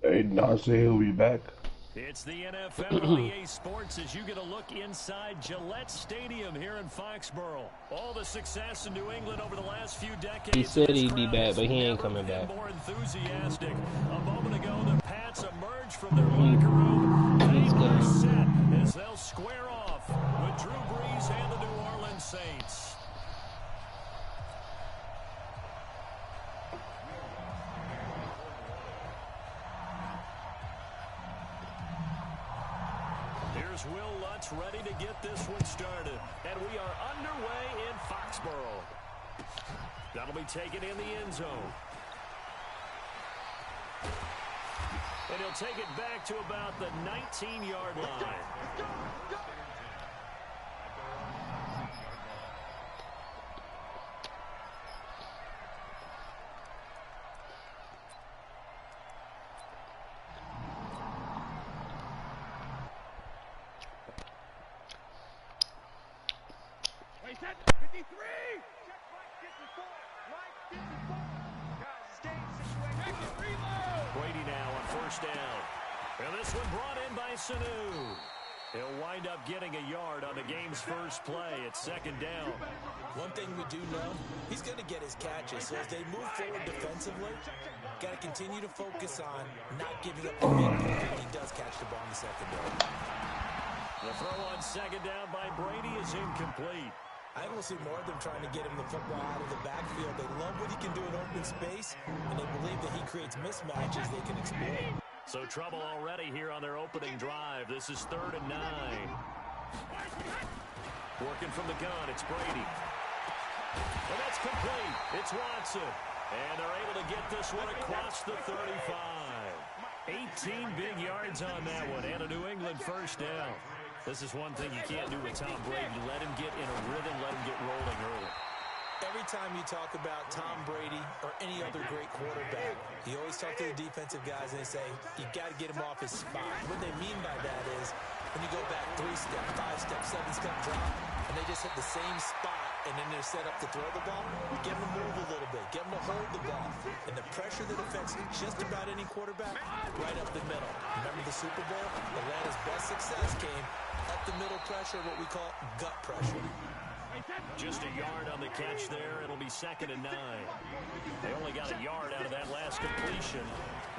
Hey, not say he'll be back. It's the NFL on EA Sports as you get a look inside Gillette Stadium here in Foxborough. All the success in New England over the last few decades. He said he'd be back, but he ain't coming back. More enthusiastic. A moment ago, the Pats emerged from their locker room. He's good. Set as they'll square off with Drew Brees and the New Orleans Saints. Here's Will Lutz ready to get this one started. And we are underway in Foxborough. That'll be taken in the end zone. And he'll take it back to about the 19-yard line. Brady now on first down. And this one brought in by Sanu. He'll wind up getting a yard on the game's first play. It's second down. One thing we do know, he's going to get his catches. So as they move forward defensively, got to continue to focus on not giving up the big play when he does catch the ball in the second down. The throw on second down by Brady is incomplete. I will see more of them trying to get him the football out of the backfield. They love what he can do in open space, and they believe that he creates mismatches they can exploit. So trouble already here on their opening drive. This is 3rd and 9. Working from the gun, it's Brady. And that's complete. It's Watson. And they're able to get this one across the 35. 18 big yards on that one, and a New England first down. This is one thing you can't do with Tom Brady. Let him get in a rhythm, let him get rolling early. Every time you talk about Tom Brady or any other great quarterback, you always talk to the defensive guys and they say, you got to get him off his spot. What they mean by that is when you go back 3-step, 5-step, 7-step drop, and they just hit the same spot, and then they're set up to throw the ball, get them to move a little bit, get them to hold the ball. And the pressure that affects just about any quarterback, right up the middle. Remember the Super Bowl? Atlanta's best success came up the middle pressure, what we call gut pressure. Just a yard on the catch there. It'll be 2nd and 9. They only got a yard out of that last completion,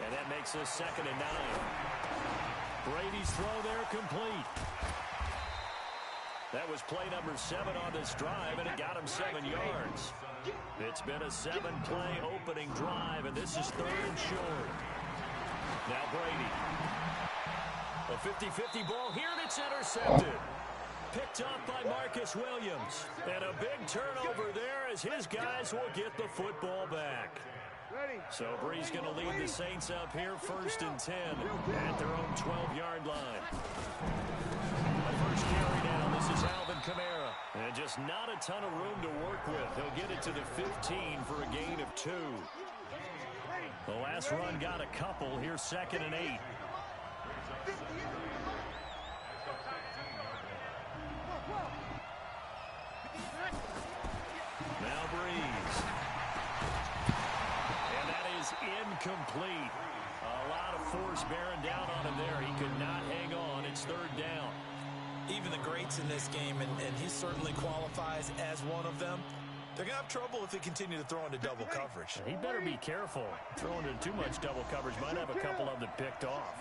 and that makes this 2nd and 9. Brady's throw there complete. That was play number 7 on this drive, and it got him 7 yards. It's been a 7-play opening drive, and this is 3rd and short. Now Brady. A 50-50 ball here, and it's intercepted. Picked up by Marcus Williams. And a big turnover there as his guys will get the football back. So Brees going to lead the Saints up here 1st and 10 at their own 12-yard line. The first carry down. This is Alvin Kamara. And just not a ton of room to work with. He'll get it to the 15 for a gain of 2. The last run got a couple. Here's 2nd and 8. Now Brees. And that is incomplete. A lot of force bearing down on him there. He could not hang on. It's 3rd down. Even the greats in this game, and he certainly qualifies as one of them, they're going to have trouble if they continue to throw into double coverage. He better be careful. Throwing into too much double coverage might have a couple of them picked off.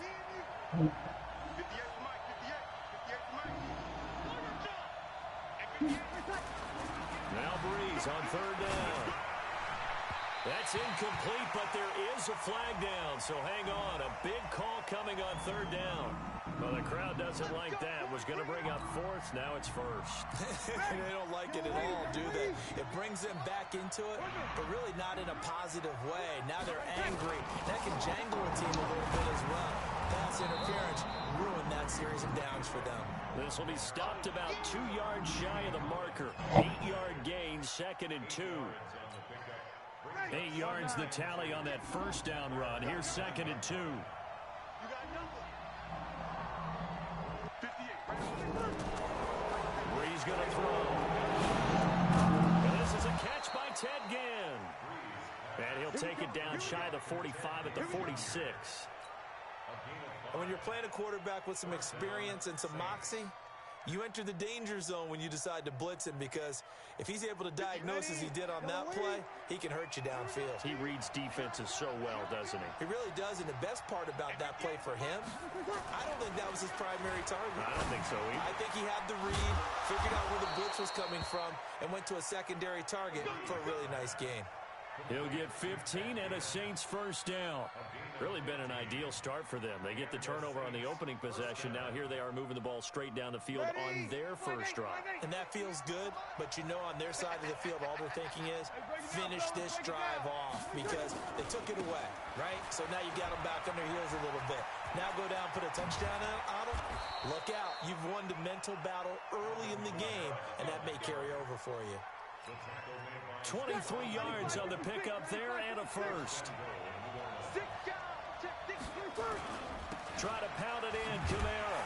Now Brees on 3rd down. That's incomplete, but there is a flag down, so hang on. A big call coming on 3rd down. Well, the crowd doesn't like that. Was going to bring up 4th. Now it's 1st. They don't like it at all, do they? It brings them back into it, but really not in a positive way. Now they're angry. That can jangle a team a little bit as well. Pass interference ruined that series of downs for them. This will be stopped about 2 yards shy of the marker. 8-yard gain, 2nd and 2. 8 yards the tally on that first down run. Here's 2nd and 2. Brees going to throw. And this is a catch take it down shy of the 45 at the 46. And when you're playing a quarterback with some experience and some moxie, you enter the danger zone when you decide to blitz him, because if he's able to diagnose as he did on that play, he can hurt you downfield. He reads defenses so well, doesn't he? He really does, and the best part about that play for him, I don't think that was his primary target. I don't think so either. I think he had the read, figured out where the blitz was coming from, and went to a secondary target for a really nice gain. He'll get 15 and a Saints first down. Really been an ideal start for them. They get the turnover on the opening possession. Now here they are moving the ball straight down the field on their first drive. And that feels good, but you know on their side of the field all they're thinking is finish this drive off, because they took it away, right? So now you got them back on their heels a little bit. Now go down, put a touchdown on them. Look out. You've won the mental battle early in the game, and that may carry over for you. 23 yards on the pickup there and a first. Try to pound it in, Kamara.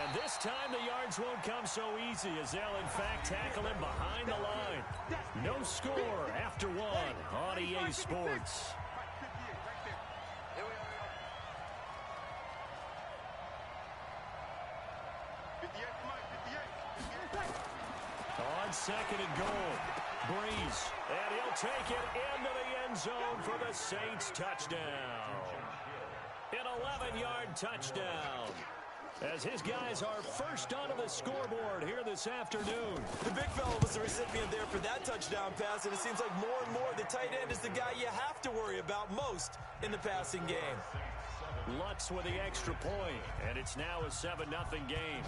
And this time the yards won't come so easy, as they'll in fact tackle him behind the line. No score after one on EA Sports. On second and goal, Breeze, and he'll take it into the end zone for the Saints touchdown. An 11-yard touchdown, as his guys are first onto the scoreboard here this afternoon. The big fella was the recipient there for that touchdown pass, and it seems like more and more the tight end is the guy you have to worry about most in the passing game. Lutz with the extra point, and it's now a 7-0 game.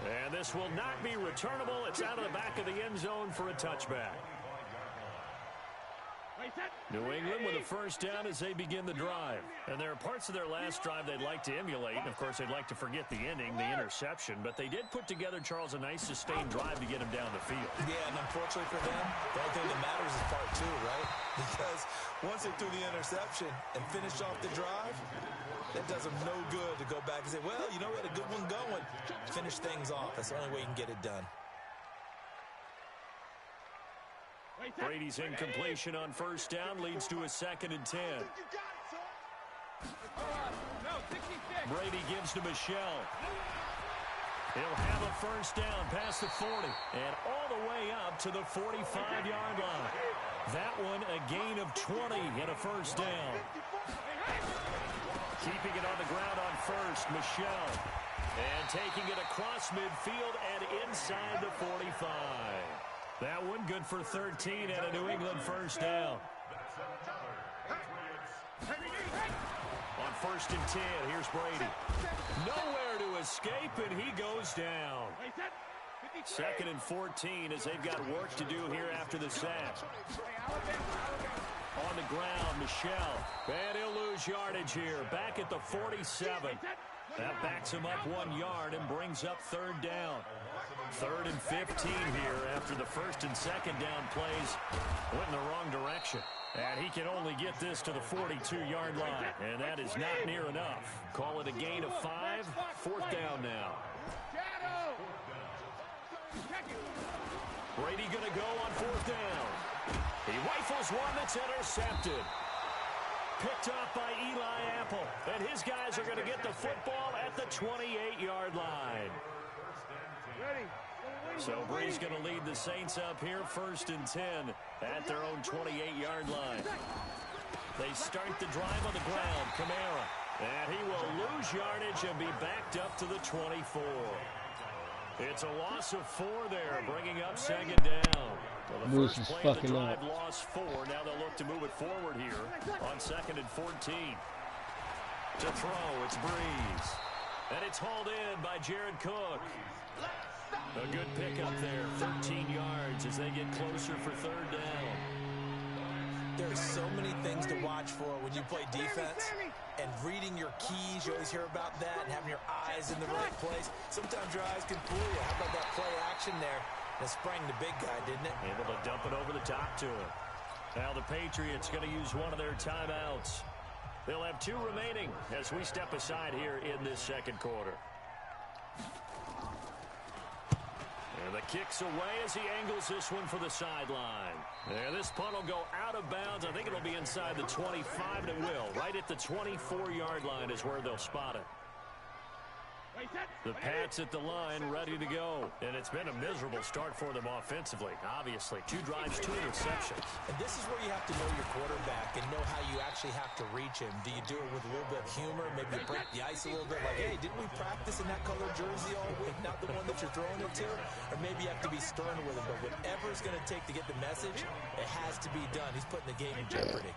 And this will not be returnable. It's out of the back of the end zone for a touchback. New England with a first down as they begin the drive. And there are parts of their last drive they'd like to emulate. And, of course, they'd like to forget the ending, the interception. But they did put together, Charles, a nice sustained drive to get him down the field. Yeah, and unfortunately for them, the only thing that matters is part two, right? Because once they threw the interception and finished off the drive, that does them no good to go back and say, well, you know, we had a good one going. Finish things off. That's the only way you can get it done. Brady's incompletion on first down leads to a 2nd and 10. Brady gives to Michelle. He'll have a first down past the 40 and all the way up to the 45-yard line. That one a gain of 20 and a first down. Keeping it on the ground on first, Michelle. And taking it across midfield and inside the 45. That one good for 13 and a New England first down. On 1st and 10, here's Brady. Nowhere to escape, and he goes down. 2nd and 14 as they've got work to do here after the sack. On the ground, Michelle. And he'll lose yardage here. Back at the 47. That backs him up 1 yard and brings up 3rd down. 3rd and 15 here after the 1st and 2nd down plays went in the wrong direction. And he can only get this to the 42-yard line. And that is not near enough. Call it a gain of 5. 4th down now. Brady going to go on 4th down. He rifles one that's intercepted. Picked off by Eli Apple. And his guys are going to get the football at the 28-yard line. So Bree's going to lead the Saints up here 1st and 10 at their own 28-yard line. They start the drive on the ground. Kamara. And he will lose yardage and be backed up to the 24. It's a loss of 4 there, bringing up 2nd down. Well, the Moose first is play of the fucking drive up. lost 4. Now they'll look to move it forward here on 2nd and 14. To throw, it's Breeze. And it's hauled in by Jared Cook. A good pickup there, 13 yards as they get closer for 3rd down. There's so many things to watch for when you play defense, and reading your keys, you always hear about that, and having your eyes in the right place. Sometimes your eyes can fool you. How about that play action there? It sprang the big guy, didn't it? Able to dump it over the top to him. Now the Patriots going to use one of their timeouts. They'll have 2 remaining as we step aside here in this 2nd quarter. And the kick's away as he angles this one for the sideline. And this punt will go out of bounds. I think it'll be inside the 25, and it will. Right at the 24-yard line is where they'll spot it. The Pats at the line, ready to go. And it's been a miserable start for them offensively, obviously. 2 drives, 2 interceptions. And this is where you have to know your quarterback and know how you actually have to reach him. Do you do it with a little bit of humor? Maybe you break the ice a little bit, like, hey, didn't we practice in that color jersey all week, not the one that you're throwing it to? Or maybe you have to be stern with him. But whatever it's going to take to get the message, it has to be done. He's putting the game in jeopardy.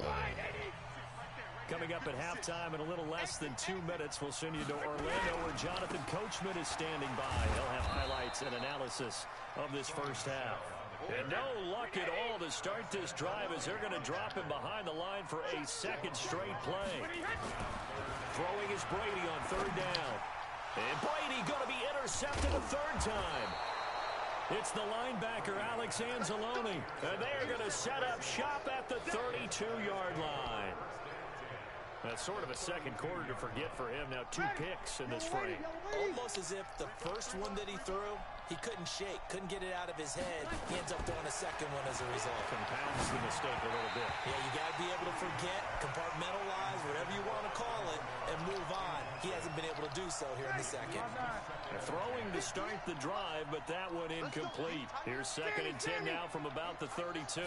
Coming up at halftime in a little less than 2 minutes, we'll send you to Orlando where Jonathan Coachman is standing by. He'll have highlights and analysis of this first half. And no luck at all to start this drive as they're going to drop him behind the line for a second straight play. Throwing is Brady on 3rd down. And Brady going to be intercepted a 3rd time. It's the linebacker, Alex Anzalone. And they are going to set up shop at the 32-yard line. That's sort of a second quarter to forget for him. Now 2 picks in this frame. Almost as if the first one that he threw, he couldn't shake, couldn't get it out of his head. He ends up throwing a second one as a result. Compounds the mistake a little bit. Yeah, you got to be able to forget, compartmentalize, whatever you want to call it, and move on. He hasn't been able to do so here in the second. Throwing to start the drive, but that one incomplete. Here's 2nd and 10 now from about the 32.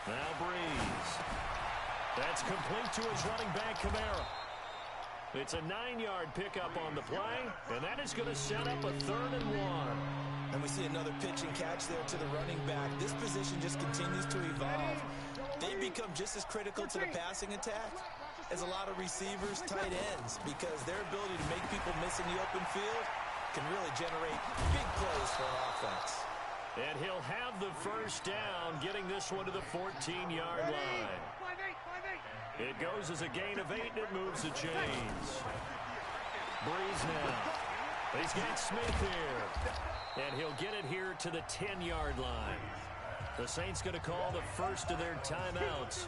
Now Breeze. That's complete to his running back, Kamara. It's a 9-yard pickup on the play, and that is going to set up a 3rd and 1. And we see another pitch and catch there to the running back. This position just continues to evolve. They become just as critical to the passing attack as a lot of receivers, tight ends, because their ability to make people miss in the open field can really generate big plays for an offense. And he'll have the first down, getting this one to the 14-yard line. It goes as a gain of 8, and it moves the chains. Breeze now. He's got Smith here. And he'll get it here to the 10-yard line. The Saints going to call the first of their timeouts,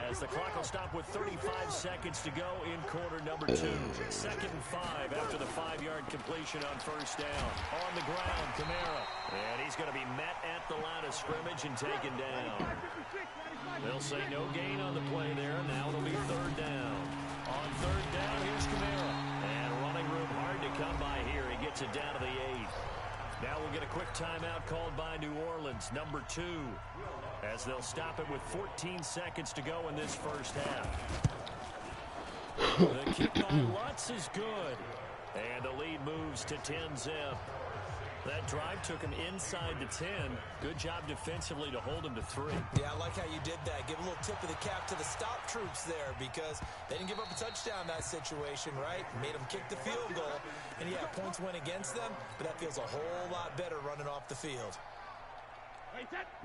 as the clock will stop with 35 seconds to go in quarter number 2. 2nd and 5 after the 5-yard completion on 1st down. On the ground, Kamara. And he's going to be met at the line of scrimmage and taken down. They'll say no gain on the play there. Now it'll be 3rd down. On 3rd down, here's Kamara. And running room hard to come by here. He gets it down to the 8. Now we'll get a quick timeout called by New Orleans, number 2, as they'll stop it with 14 seconds to go in this first half. The kick by Lutz is good. And the lead moves to 10-zip. That drive took him inside the 10. Good job defensively to hold him to 3. Yeah, I like how you did that. Give a little tip of the cap to the stop troops there, because they didn't give up a touchdown in that situation, right? Made them kick the field goal. And, yeah, points went against them, but that feels a whole lot better running off the field.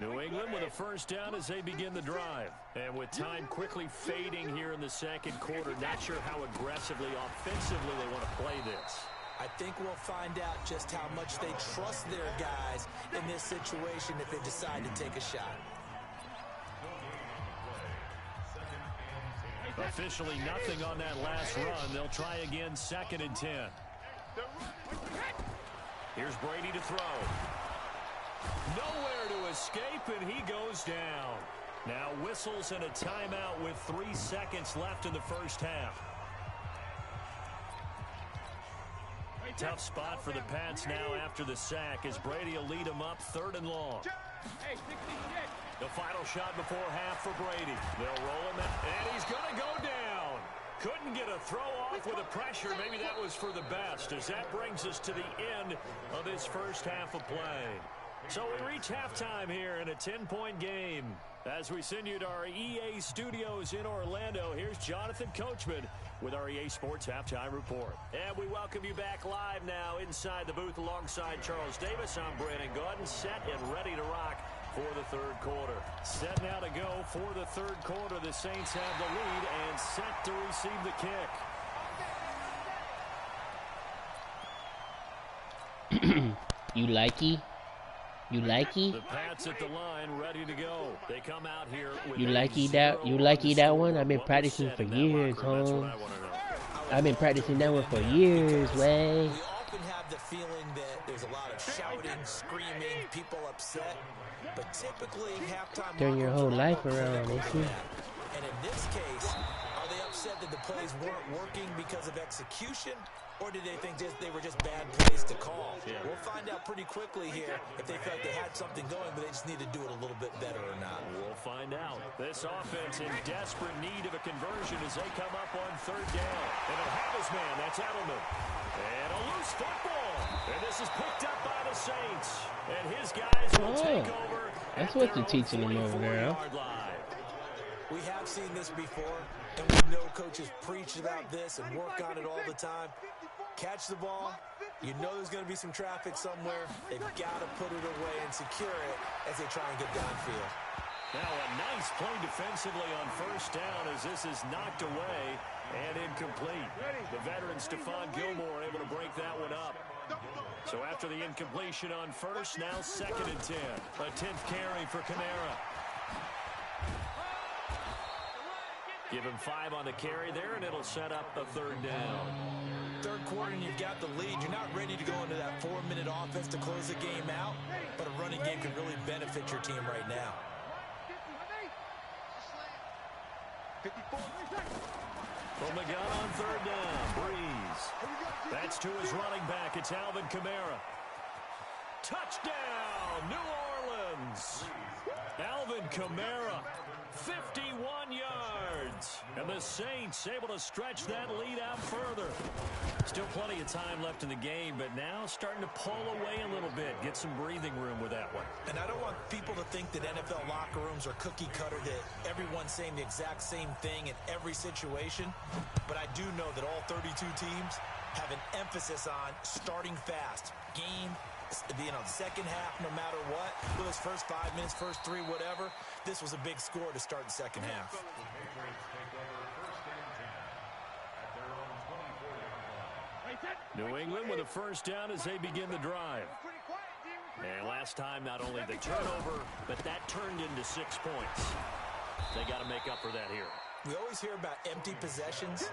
New England with a first down as they begin the drive. And with time quickly fading here in the second quarter, not sure how aggressively, offensively they want to play this. I think we'll find out just how much they trust their guys in this situation if they decide to take a shot. Officially nothing on that last run. They'll try again, 2nd and 10. Here's Brady to throw. Nowhere to escape, and he goes down. Now whistles and a timeout with 3 seconds left in the first half. Tough spot for the Pats now after the sack, as Brady will lead them up 3rd and long. The final shot before half for Brady. They'll roll him, and he's going to go down. Couldn't get a throw off with the pressure. Maybe that was for the best, as that brings us to the end of this first half of play. So we reach halftime here in a 10-point game. As we send you to our EA studios in Orlando, here's Jonathan Coachman with our EA Sports Halftime Report. And we welcome you back live now inside the booth alongside Charles Davis. I'm Brandon Gordon, set and ready to rock for the 3rd quarter. Set now to go for the 3rd quarter. The Saints have the lead and set to receive the kick. You likey? You likey? The Pats at the line, ready to go. They come out here with you likey that? You likey that one? I've been practicing for years, home. I've been practicing that one for years, way. often have the feeling that there's a lot of shouting, screaming, people upset. But typically, halftime Turn your locker whole rooms are life more around, clinical ain't than you? that. And in this case, are they upset that the plays weren't working because of execution? Or did they think they were just bad plays to call? Yeah. We'll find out pretty quickly here if they felt they had something going, but they just need to do it a little bit better or not. We'll find out. This offense in desperate need of a conversion as they come up on third down. And they'll have his man. That's Edelman. And a loose football. And this is picked up by the Saints. And his guys will take over. That's what they're teaching them over there, huh? We have seen this before, and we know coaches preach about this and work on it all the time. Catch the ball. You know there's going to be some traffic somewhere. They've got to put it away and secure it as they try and get downfield. Now a nice play defensively on first down as this is knocked away and incomplete. The veteran Stephon Gilmore able to break that one up. So after the incompletion on first, now 2nd and 10. A 10th carry for Kamara. Give him 5 on the carry there, and it'll set up a third down. Third quarter, and you've got the lead. You're not ready to go into that 4-minute offense to close the game out, but a running game can really benefit your team right now. From the gun on third down, Breeze. That's to his running back. It's Alvin Kamara. Touchdown, New Orleans. Alvin Kamara, 51 yards. And the Saints able to stretch that lead out further. Still plenty of time left in the game, but now starting to pull away a little bit. Get some breathing room with that one. And I don't want people to think that NFL locker rooms are cookie cutter, that everyone's saying the exact same thing in every situation. But I do know that all 32 teams have an emphasis on starting fast. Second half, no matter what. Those first 5 minutes, first 3, whatever. This was a big score to start the second half. New England with a first down as they begin the drive. And last time, not only the turnover, but that turned into 6 points. They got to make up for that here. We always hear about empty possessions,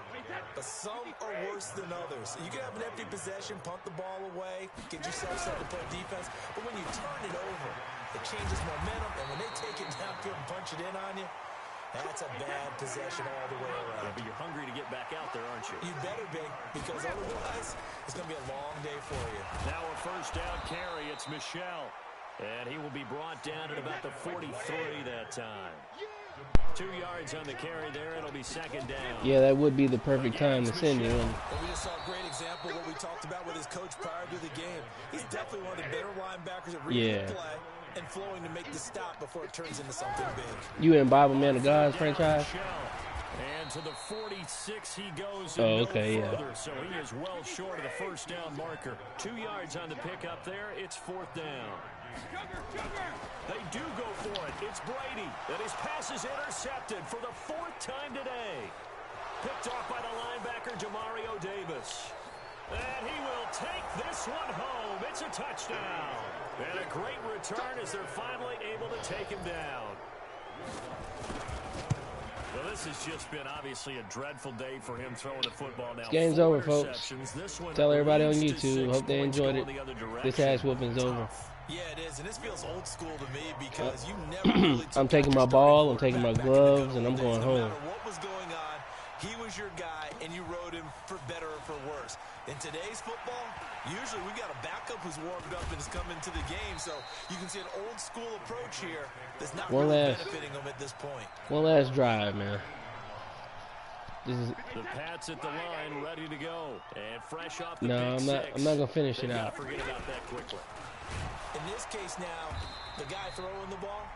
but some are worse than others. You can have an empty possession, punt the ball away, get yourself set to play defense, but when you turn it over, it changes momentum, and when they take it downfield and punch it in on you, that's a bad possession all the way around. Yeah, but you're hungry to get back out there, aren't you? You better be, because otherwise, it's going to be a long day for you. Now a first down carry, it's Michel. And he will be brought down at about the 43 that time. 2 yards on the carry there. It'll be second down. Yeah, that would be the perfect time to send him. Well, we just saw a great example of what we talked about with his coach prior to the game. He's definitely one of the better linebackers at reading the play and flowing to make the stop before it turns into something big. You in Bible Man of God's franchise? And to the 46 he goes. Oh, okay, no further, so he is well short of the first down marker. 2 yards on the pickup there. It's fourth down. They do go for it. It's Brady. And his pass is intercepted for the 4th time today. Picked off by the linebacker, Demario Davis. And he will take this one home. It's a touchdown. And a great return as they're finally able to take him down. Well, this has just been obviously a dreadful day for him throwing the football now. Game's over, folks. Tell everybody on YouTube. Hope they enjoyed it. This ass whooping's over. Yeah, it is, and this feels old school to me because you never really I'm taking my ball, I'm taking my gloves, and I'm going home. No matter what was going on, he was your guy, and you rode him for better or for worse. In today's football, usually we got a backup who's warmed up and has come into the game, so you can see an old school approach here that's not really benefiting him at this point. One last drive, man. This is the Pats at the line, ready to go, and fresh off the I'm not gonna finish it out. Forget about that quickly. In this case now, the guy throwing the ball,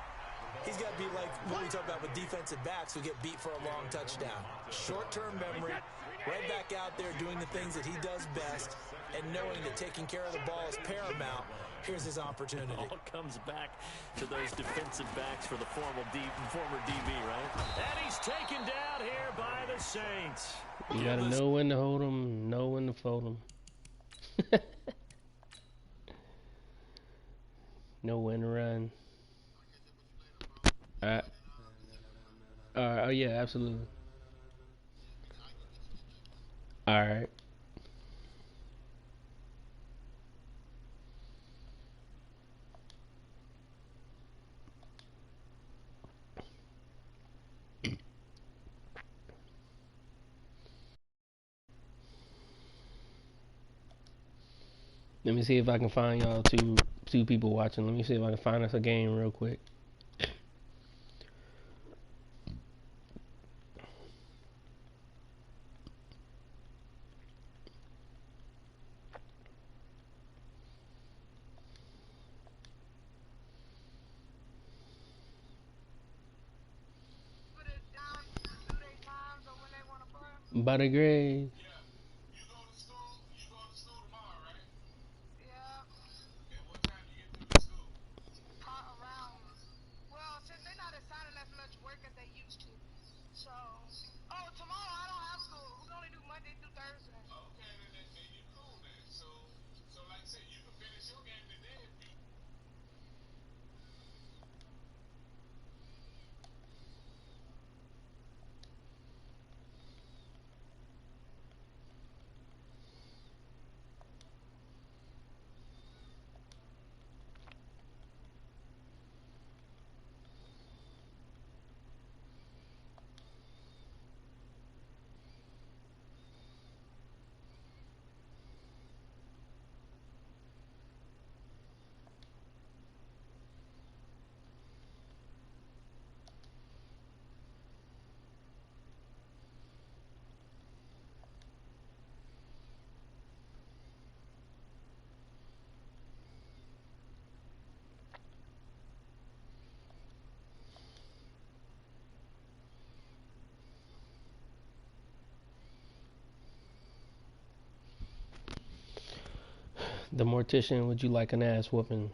he's got to be like what we talk about with defensive backs who get beat for a long touchdown. Short-term memory, right back out there doing the things that he does best, and knowing that taking care of the ball is paramount. Here's his opportunity. It all comes back to those defensive backs for the former DB, right? And he's taken down here by the Saints. You got to know when to hold them, know when to fold them. Know when to run. Alright. Alright, oh yeah, absolutely. Alright. Let me see if I can find y'all two people watching. Let me see if I can find us a game real quick. Buttergrade. The mortician, would you like an ass whooping?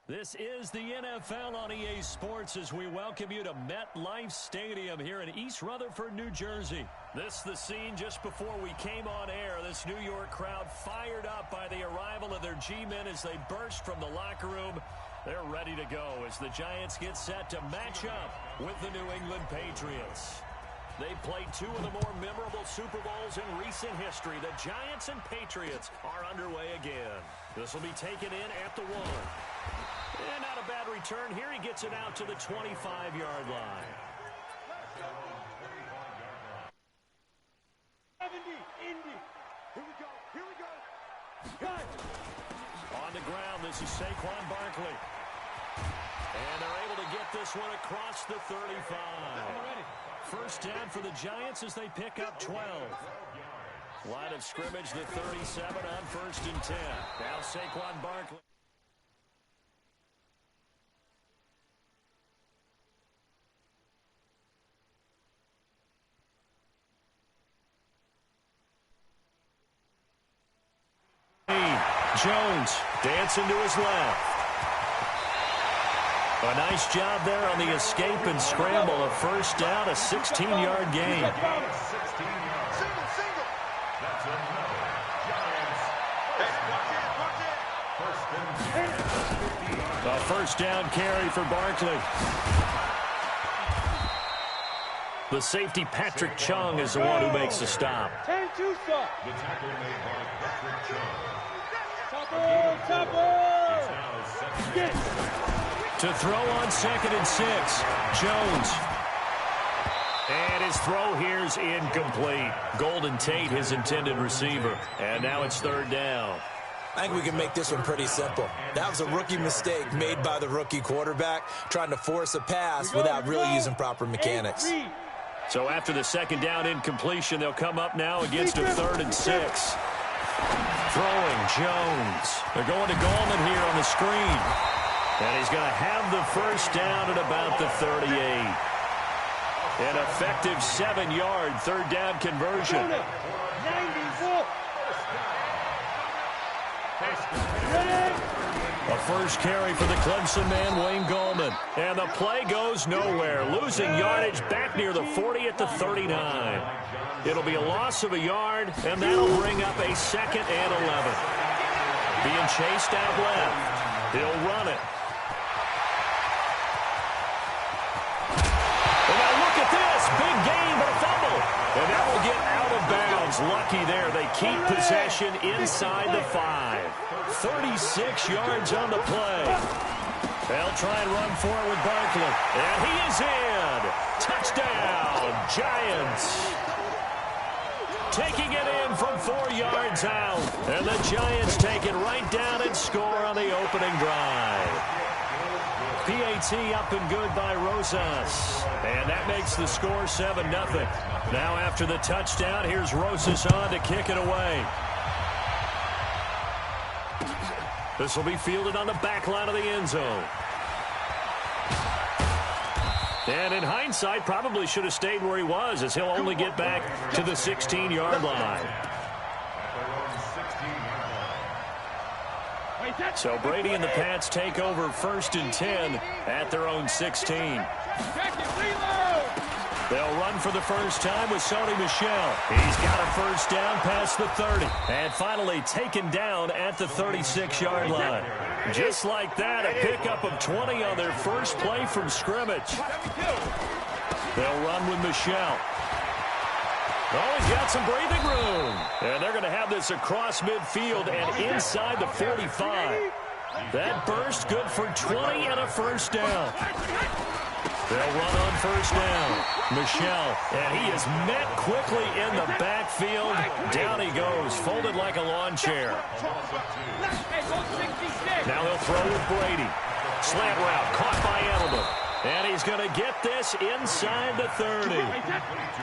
This is the NFL on EA Sports as we welcome you to MetLife Stadium here in East Rutherford, New Jersey. This is the scene just before we came on air. This New York crowd fired up by the arrival of their G-men as they burst from the locker room. They're ready to go as the Giants get set to match up with the New England Patriots. They played two of the more memorable Super Bowls in recent history. The Giants and Patriots are underway again. This will be taken in at the 1. And not a bad return here. He gets it out to the 25-yard line. 70, Indy. Here we go. Here we go. Cut. On the ground, this is Saquon Barkley. And they're able to get this one across the 35. First down for the Giants as they pick up 12. Line of scrimmage, the 37 on 1st and 10. Now Saquon Barkley. Jones dancing to his left. A nice job there on the escape and scramble. A first down, a 16-yard gain. A first down carry for Barkley. The safety, Patrick Chung, is the one who makes the stop. 10-2, sir. The tackle made by Patrick Chung. To throw on 2nd and 6, Jones. And his throw here's incomplete. Golden Tate, his intended receiver. And now it's 3rd down. I think we can make this one pretty simple. That was a rookie mistake made by the rookie quarterback, trying to force a pass without really using proper mechanics. So after the 2nd down incompletion, they'll come up now against a 3rd and 6. Throwing Jones. They're going to Gallman here on the screen. And he's going to have the first down at about the 38. An effective 7-yard third-down conversion. 94. A first carry for the Clemson man, Wayne Gallman. And the play goes nowhere. Losing yardage back near the 40 at the 39. It'll be a loss of a yard, and that'll bring up a 2nd and 11. Being chased out left. He'll run it. And now look at this. Big gain, but a fumble. And that will get out of bounds. Lucky there. They keep possession inside the 5. 36 yards on the play. They'll try and run for it with Barkley. And he is in. Touchdown, Giants. Taking it in from 4 yards out. And the Giants take it right down and score on the opening drive. PAT up and good by Rosas. And that makes the score 7-0. Now after the touchdown, here's Rosas on to kick it away. This will be fielded on the back line of the end zone. And in hindsight, probably should have stayed where he was, as he'll only get back to the 16-yard line. So Brady and the Pats take over 1st and 10 at their own 16. They'll run for the first time with Sony Michel. He's got a first down past the 30. And finally taken down at the 36-yard line. Just like that, a pickup of 20 on their first play from scrimmage. They'll run with Michel. Oh, he's got some breathing room. And they're going to have this across midfield and inside the 45. That burst good for 20 and a first down. They'll run on first down. Michel, and he is met quickly in the backfield. Down he goes, folded like a lawn chair. Now they'll throw with Brady. Slant route, caught by Edelman. And he's going to get this inside the 30.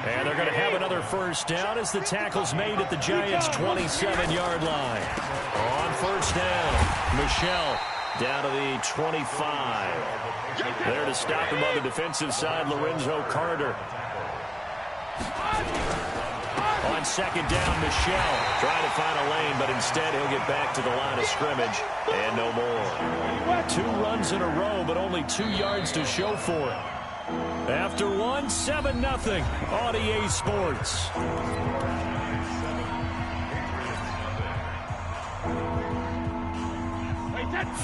And they're going to have another first down as the tackle's made at the Giants' 27-yard line. On first down, Michel down to the 25. There to stop him on the defensive side, Lorenzo Carter. On second down, Michel trying to find a lane, but instead he'll get back to the line of scrimmage and no more. 2 runs in a row, but only 2 yards to show for it. After one, 7-0 on EA Sports.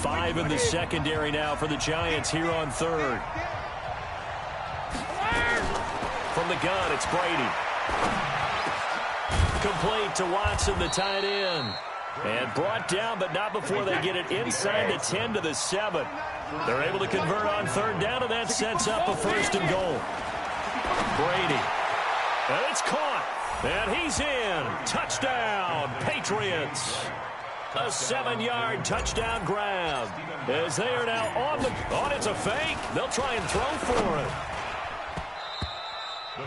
Five in the secondary now for the Giants here on third. From the gun, it's Brady. Complete to Watson, the tight end. And brought down, but not before they get it inside the 10 to the 7. They're able to convert on third down, and that sets up a 1st and goal. Brady. And it's caught. And he's in. Touchdown, Patriots. A 7-yard touchdown grab. As they are now on it's a fake. They'll try and throw for it.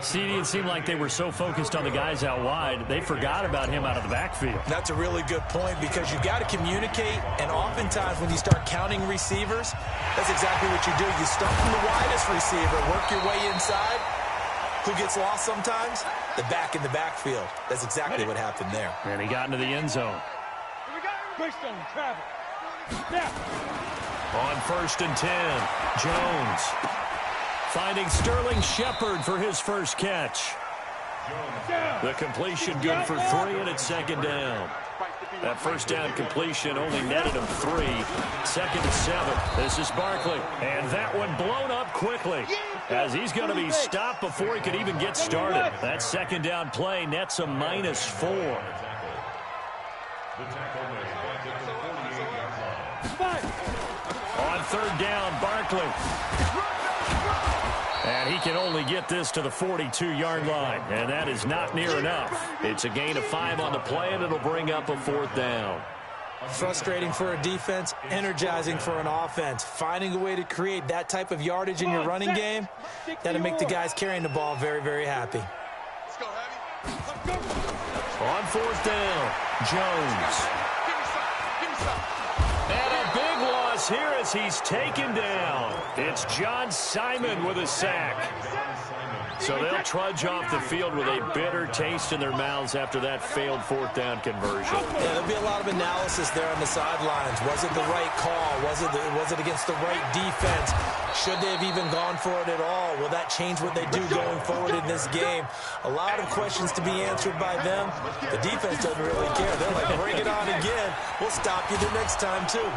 CD, it seemed like they were so focused on the guys out wide, they forgot about him out of the backfield. That's a really good point, because you've got to communicate, and oftentimes when you start counting receivers, that's exactly what you do. You start from the widest receiver, work your way inside. Who gets lost sometimes? The back in the backfield. That's exactly what happened there. And he got into the end zone. On 1st and 10, Jones finding Sterling Shepard for his first catch. The completion good for 3, and it's 2nd down. That first down completion only netted him 3. 2nd and 7. This is Barkley, and that one blown up quickly as he's going to be stopped before he could even get started. That 2nd down play nets a -4. On third down, Barkley. And he can only get this to the 42-yard line, and that is not near enough. It's a gain of 5 on the play, and it'll bring up a 4th down. Frustrating for a defense, energizing for an offense. Finding a way to create that type of yardage in your running game, that'll make the guys carrying the ball very, very happy. On 4th down, Jones. And a big loss this here as he's taken down. It's John Simon with a sack. So they'll trudge off the field with a bitter taste in their mouths after that failed fourth down conversion. Yeah, there'll be a lot of analysis there on the sidelines. Was it the right call? Was it against the right defense? Should they have even gone for it at all? Will that change what they do going forward in this game? A lot of questions to be answered by them. The defense doesn't really care. They're like, bring it on again. We'll stop you the next time, too.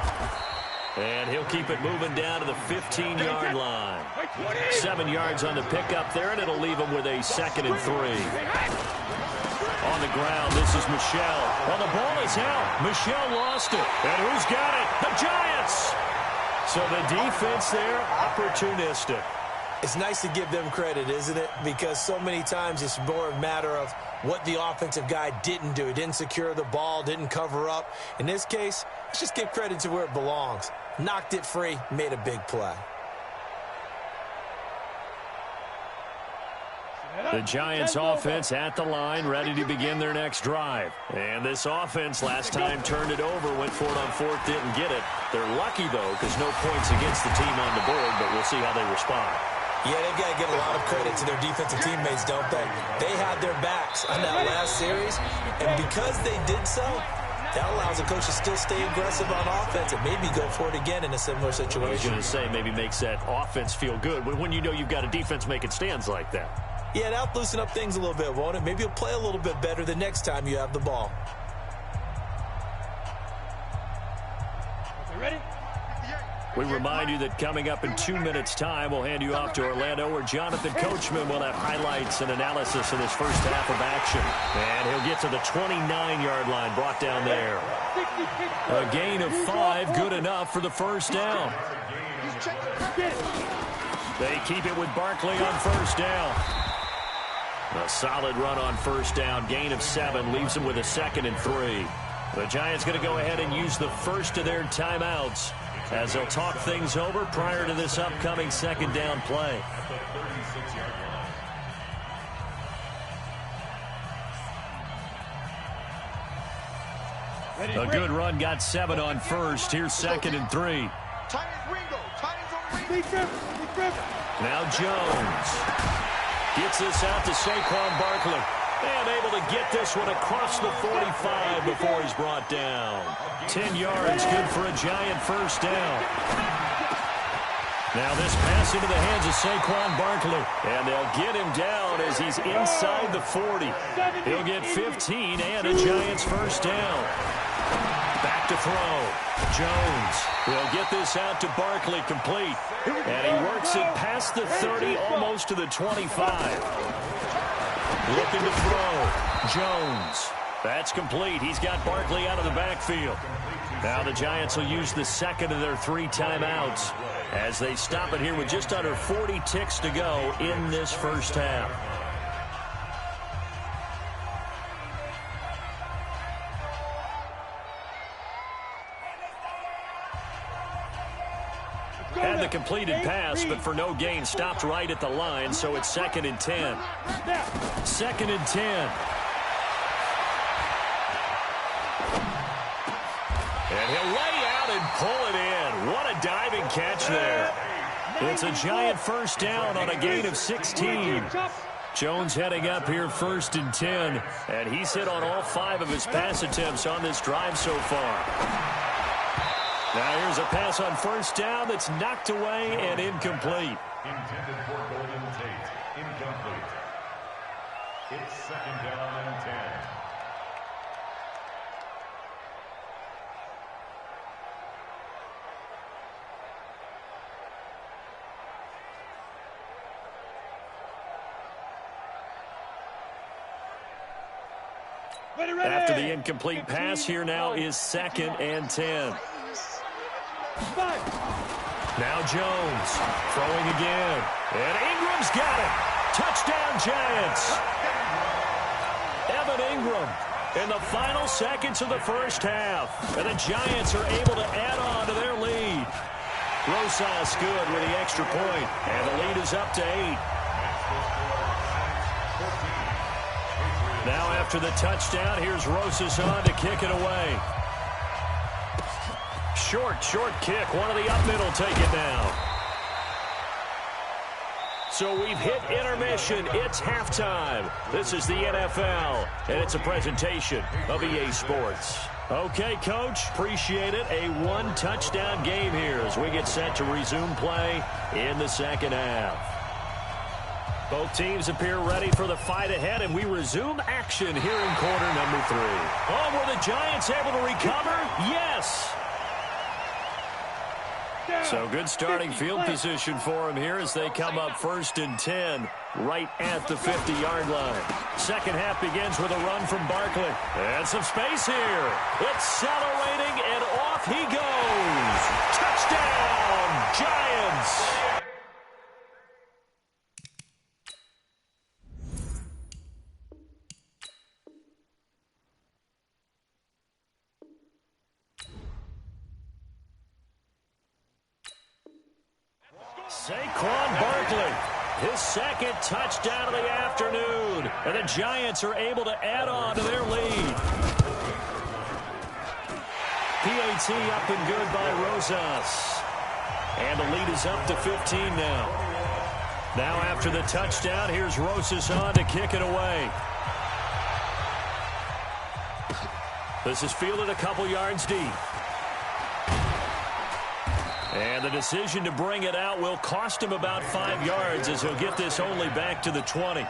And he'll keep it moving down to the 15-yard line. 7 yards on the pickup there, and it'll leave him with a 2nd and 3. On the ground, this is Michelle. Well, the ball is out. Michelle lost it. And who's got it? The Giants! So the defense there, opportunistic. It's nice to give them credit, isn't it? Because so many times it's more a matter of what the offensive guy didn't do. He didn't secure the ball, didn't cover up. In this case, let's just give credit to where it belongs. Knocked it free, made a big play. The Giants offense at the line, ready to begin their next drive. And this offense last time turned it over, went for it on 4th, didn't get it. They're lucky, though, because no points against the team on the board, but we'll see how they respond. Yeah, they've got to give a lot of credit to their defensive teammates, don't they? They had their backs on that last series, and because they did so, that allows the coach to still stay aggressive on offense and maybe go for it again in a similar situation. I was going to say, maybe makes that offense feel good when you know you've got a defense making stands like that. Yeah, that'll loosen up things a little bit, won't it? Maybe you'll play a little bit better the next time you have the ball. Ready? We remind you that coming up in 2 minutes' time, we'll hand you off to Orlando, where Jonathan Coachman will have highlights and analysis in this first half of action. And he'll get to the 29-yard line, brought down there. A gain of 5, good enough for the first down. They keep it with Barkley on first down. A solid run on first down, gain of 7, leaves them with a 2nd and 3. The Giants going to go ahead and use the first of their timeouts as they'll talk things over prior to this upcoming 2nd down play. A good run, got 7 on first. Here's 2nd and 3. Now Jones gets this out to Saquon Barkley. And able to get this one across the 45 before he's brought down. 10 yards, good for a Giant first down. Now this pass into the hands of Saquon Barkley. And they'll get him down as he's inside the 40. He'll get 15 and a Giants first down. Back to throw. Jones will get this out to Barkley, complete. And he works it past the 30, almost to the 25. Looking to throw. Jones. That's complete. He's got Barkley out of the backfield. Now the Giants will use the second of their 3 timeouts as they stop it here with just under 40 ticks to go in this first half. Had the completed pass, but for no gain, stopped right at the line, so it's 2nd and 10. 2nd and 10. And he'll lay out and pull it in. What a diving catch there. It's a Giant first down on a gain of 16. Jones heading up here 1st and 10, and he's hit on all 5 of his pass attempts on this drive so far. Now here's a pass on first down that's knocked away and incomplete. Intended for Golden Tate. Incomplete. It's 2nd down and 10. After the incomplete pass, here now is 2nd and 10. Now Jones throwing again. And Ingram's got it. Touchdown Giants. Evan Ingram in the final seconds of the first half. And the Giants are able to add on to their lead. Rosas good with the extra point. And the lead is up to 8. Now after the touchdown, here's Rosas on to kick it away. short kick. One of the up middle take it down. So we've hit intermission. It's halftime. This is the NFL, and it's a presentation of EA Sports. Okay, Coach, appreciate it. A one-touchdown game here as we get set to resume play in the second half. Both teams appear ready for the fight ahead, and we resume action here in quarter number 3. Oh, were the Giants able to recover? Yes! So good starting field position for them here as they come up 1st and 10 right at the 50-yard line. Second half begins with a run from Barkley. And some space here. Accelerating, and off he goes. Touchdown, Giants! Saquon Barkley, his second touchdown of the afternoon. And the Giants are able to add on to their lead. PAT up and good by Rosas. And the lead is up to 15 now. Now after the touchdown, here's Rosas on to kick it away. This is fielded a couple yards deep. And the decision to bring it out will cost him about 5 yards as he'll get this only back to the 20.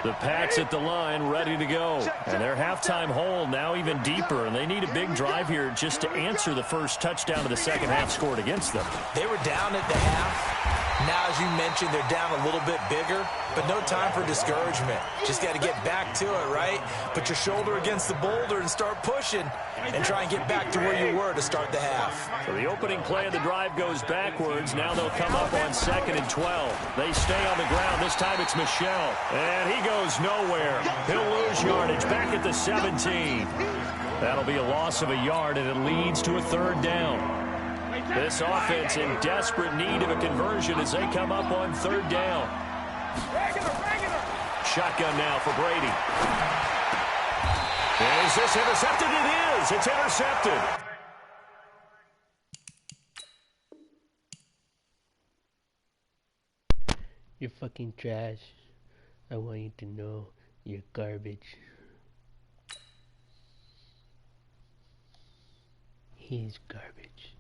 The Pats at the line ready to go. And their halftime hole now even deeper, and they need a big drive here just to answer the first touchdown of the second half scored against them. They were down at the half. Now, as you mentioned, they're down a little bit bigger, but no time for discouragement. Just got to get back to it, right? Put your shoulder against the boulder and start pushing and try and get back to where you were to start the half. So the opening play of the drive goes backwards. Now they'll come up on 2nd and 12. They stay on the ground. This time it's Michel. And he goes nowhere. He'll lose yardage back at the 17. That'll be a loss of a yard, and it leads to a 3rd down. This offense in desperate need of a conversion as they come up on 3rd down. Shotgun now for Brady. Is this intercepted? It is. It's intercepted. You're fucking trash. I want you to know you're garbage. He's garbage.